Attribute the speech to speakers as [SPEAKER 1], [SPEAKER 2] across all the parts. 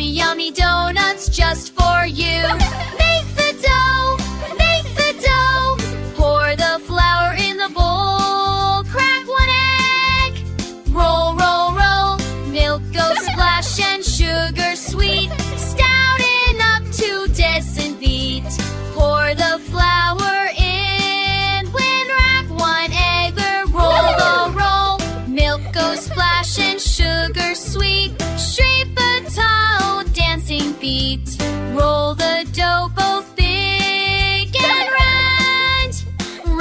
[SPEAKER 1] Yummy, yummy donuts just for you. Make the dough, make the dough. Pour the flour in the bowl. Crack one egg. Roll, roll, roll. Milk goes splash and sugar sweet. Stouting up to decent beat. Pour the flour in. When rack one egg, roll the roll. Milk goes splash and sugar sweet. Shape the toe, dancing beat. Roll the dough both big and round.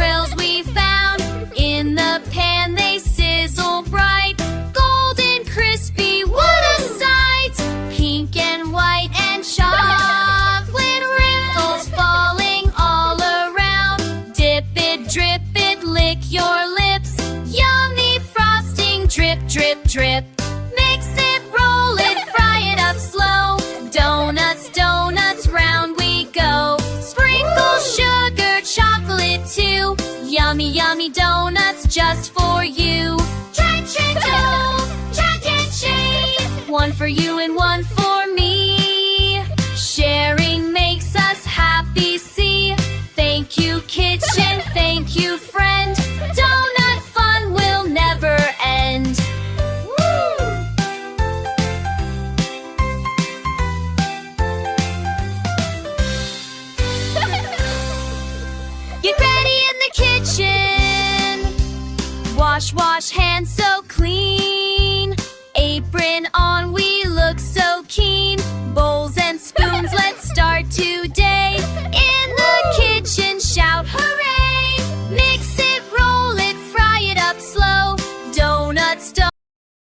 [SPEAKER 1] Rails we found in the pan, they sizzle bright. Golden crispy, what a sight! Pink and white and chocolate ripples falling all around. Dip it, drip it, lick your lips. Yummy frosting, drip, drip, drip. Mix it, roll it, fry it up slow. Donuts, donuts, round we go. Sprinkle sugar, chocolate too. Yummy, yummy donuts just for you. Trench and dough, track and shape. One for you and one for me. Sharing makes us happy, see. Thank you, kitchen, thank you, friend. Donut fun will never end. Get ready in the kitchen. Wash, wash hands so clean. Apron on, we